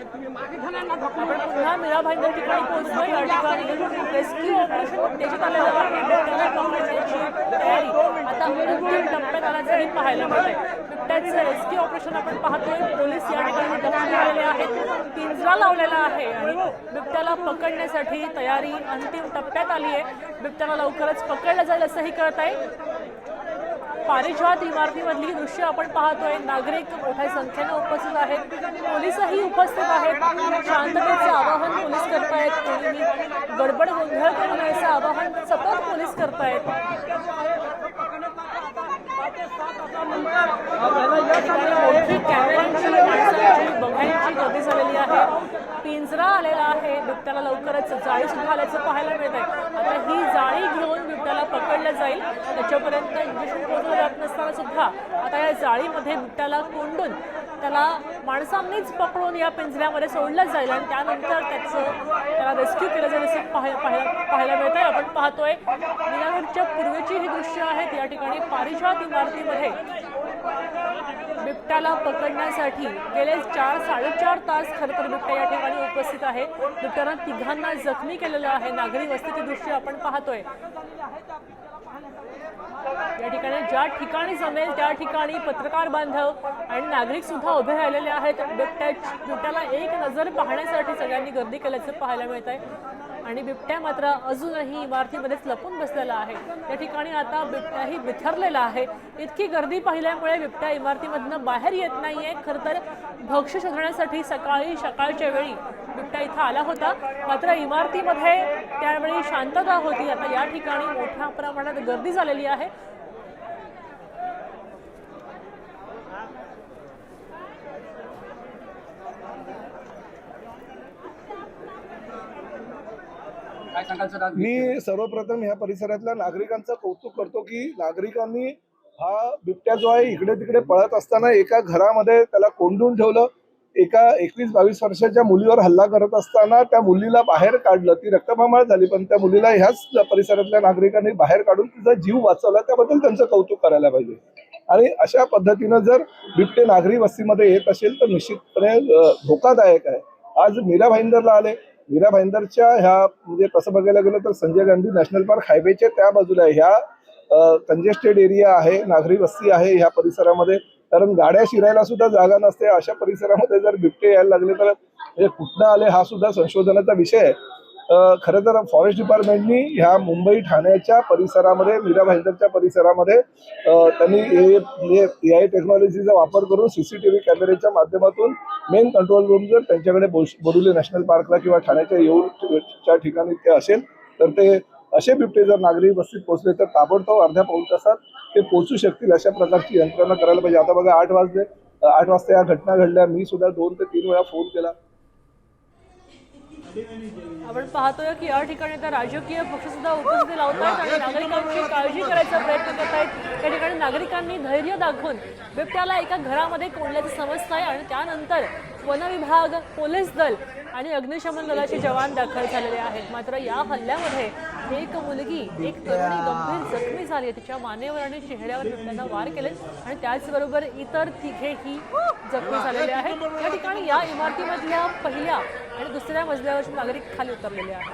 आपण पुन्हा मीरा भाईंदर ठिकाणी पोहोचलोय। या ठिकाणी रेस्क्यू ऑपरेशन त्याच्यात आलेलं आहे। बिबट्याला पकडण्याची तयारी आता अंतिम टप्प्यात आल्याचंही पाहायला मिळतंय। बिबट्याचं रेस्क्यू ऑपरेशन आपण पाहतोय। पोलीस या ठिकाणी दक्षता आलेले आहेत, पिंजरा लावलेला आहे आणि बिबट्याला पकडण्यासाठी तयारी अंतिम टप्प्यात आली आहे। बिबट्याला लवकरच पकडलं जाईल असंही कळत आहे। पारिजात इमारतीमधली दृश्य आपण पाहतोय। नागरिक मोठ्या संख्येने उपस्थित आहेत, पोलीसही उपस्थित आहेत। शांततेचं आवाहन पोलीस करतायत, कोणीही गडबड गोंधळ करू नयेचं आवाहन सतत पोलीस करतायत। मोठी कॅमेऱ्यांची माणसांची बघायची गर्दी झालेली आहे। पिंजरा आलेला आहे, बिबट्याला लवकरच जाळी सुद्धा आल्याचं पाहायला मिळत आहे। आता ही जाळी घेऊन बिबट्याला पकडलं जाईल। त्याच्यापर्यंत इंजेक्शन पोहोचलं जात नसताना सुद्धा आता या जाळीमध्ये बिबट्याला कोंडून त्याला माणसांनीच पकडून या पिंजऱ्यामध्ये सोडलं जाईल आणि त्यानंतर त्याला रेस्क्यू केलं जाईल असं पाहायला मिळत आहे। आपण पाहतोय मीरागडच्या पूर्वेची ही दृश्य आहेत। या ठिकाणी पारिजात इमारतीमध्ये बिबट्याला पकडण्यासाठी गेले 4-4.5 तास खरं तर बिबट्या या ठिकाणी उपस्थित आहे। बिबट्यानं तिघांना जखमी केलेलं आहे। नागरी वस्तीची दृश्य आपण पाहतोय। या ठिकाणी ज्या ठिकाणी जमेल त्या ठिकाणी पत्रकार बांधव आणि नागरिक सुद्धा उभे राहिलेले आहेत। बिबट्याला एक नजर पाहण्यासाठी सगळ्यांनी गर्दी केल्याचं पाहायला मिळत आहे आणि बिबट्या मात्र अजूनही इमारतीमध्येच लपून बसलेला आहे। या ठिकाणी आता बिबट्याही बिथरलेला आहे। इतकी गर्दी पाहिल्यामुळे बिबट्या इमारतीमधनं बाहेर येत नाहीये। खरं तर भक्ष्य शोधण्यासाठी सकाळच्या वेळी बिबट्या इथं आला होता, मात्र इमारतीमध्ये त्यावेळी शांतता होती। आता या ठिकाणी मोठ्या प्रमाणात गर्दी झालेली आहे। मी सर्वप्रथम ह्या परिसरातल्या नागरिकांचं कौतुक करतो की नागरिकांनी हा बिबट्या जो आहे इकडे तिकडे पळत असताना एका घरामध्ये त्याला कोंडून ठेवलं। एका 21-22 वर्षाच्या मुलीवर हल्ला करत असताना त्या मुलीला बाहेर काढलं। ती रक्तमामाळ झाली, पण त्या मुलीला ह्याच परिसरातल्या नागरिकांनी बाहेर काढून तिचा जीव वाचवला, त्याबद्दल त्यांचं कौतुक करायला पाहिजे। आणि अशा पद्धतीनं जर बिबटे नागरी वस्तीमध्ये येत असेल तर निश्चितपणे धोकादायक आहे। आज मीरा भाईंदरला आले। मीरा भाईंदरच्या ह्या म्हणजे तसं बघायला गेलं तर संजय गांधी नॅशनल पार्क हायवेच्या त्या बाजूला ह्या कंजेस्टेड एरिया आहे, नागरी वस्ती आहे ह्या परिसरामध्ये, कारण गाड्या शिरायला सुद्धा जागा नसते। अशा परिसरामध्ये जर बिबटे यायला लागले तर म्हणजे कुठनं आले हा सुद्धा संशोधनाचा विषय आहे। खरं तर फॉरेस्ट डिपार्टमेंटनी ह्या मुंबई ठाण्याच्या परिसरामध्ये मीरा भाईंदरच्या परिसरामध्ये त्यांनी AI टेक्नॉलॉजीचा वापर करून CCTV कॅमेऱ्याच्या माध्यमातून मेन कंट्रोल रूम जर त्यांच्याकडे बोरिवली नॅशनल पार्कला किंवा ठाण्याच्या येऊरच्या ठिकाणी ते असेल तर ते असे बिबटे जर नागरी वस्तीत पोहोचले तर ताबडतोब अर्ध्या पाऊण तासात ते पोहोचू शकतील अशा प्रकारची यंत्रणा करायला पाहिजे। आता बघा 8 वाजता या घटना घडल्या। मी सुद्धा 2 ते 3 वेळा फोन केला। आपण पाहतोय की या ठिकाणी तर राजकीय पक्ष सुद्धा उपस्थिती लावत आहेत आणि नागरिकांची काळजी करायचा प्रयत्न करत आहेत। या ठिकाणी नागरिकांनी धैर्य दाखवून बिबट्याला एका घरामध्ये कोंडल्याचं समजतंय आणि त्यानंतर वन विभाग, पोलीस दल आणि अग्निशमन दलाचे जवान दाखल झालेले आहेत। मात्र या हल्ल्यामध्ये एक मुलगी, एक तरुणी गंभीर जखमी झाली। तिच्या मानेवर आणि चेहऱ्यावर बिबट्यानं वार केले आणि त्याचबरोबर इतर तिघेही जखमी झालेले आहेत। या ठिकाणी या इमारतीमधल्या पहिल्या आणि दुसऱ्या मजल्यावरचे नागरिक खाली उतरलेले आहेत।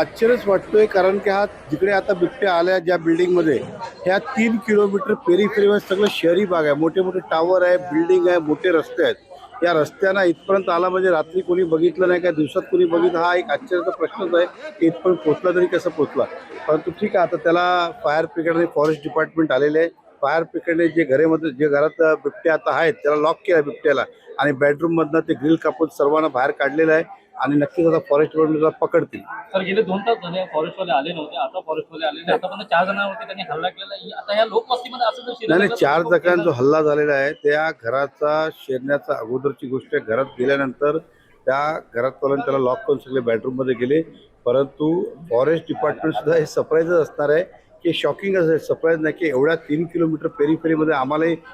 आश्चर्यच वाटतोय, कारण की हा जिकडे आता बिबट्या आल्या ज्या बिल्डिंगमध्ये, ह्या 3 किलोमीटर पेरीमध्ये सगळं शहरी भाग आहे, मोठे मोठे टावर आहे, बिल्डिंग आहे, मोठे रस्ते आहेत। या रस्त्यांना इथपर्यंत आला म्हणजे रात्री कोणी बघितलं नाही का दिवसात कोणी बघितलं, हा एक आश्चर्याचा प्रश्नच आहे की इथपर्यंत पोहोचला तरी कसं पोहोचला। परंतु ठीक आहे, आता त्याला फायर ब्रिगेड आणि फॉरेस्ट डिपार्टमेंट आलेले आहे। फायर ब्रिगेडने जे घरात बिबटे आता आहेत त्याला लॉक केलं बिबट्याला आणि बेडरूममधनं ते ग्रिल कापून सर्वांना बाहेर काढलेलं आहे आणि नक्कीच आता फॉरेस्ट डिपार्टमेंटला पकडतील। सर, गेले 2 तास झाले फॉरेस्टवाले आले नव्हते, आता फॉरेस्टवाले आले, आतापर्यंत 4 जणांवरती त्यांनी हल्ला केला। आता या लोकवस्तीमध्ये असं जर नाही 4 जणांचा जो हल्ला झालेला आहे त्या घराचा शिरण्याचा अगोदरची गोष्ट आहे। घरात गेल्यानंतर त्या घरात त्याला लॉक करून सगळे बेडरूममध्ये गेले। परंतु फॉरेस्ट डिपार्टमेंट सुद्धा हे सरप्राईजच असणार आहे की शॉकिंग असेल, सरप्राईज नाही की एवढ्या 3 किलोमीटर पेरीमध्ये आम्हालाही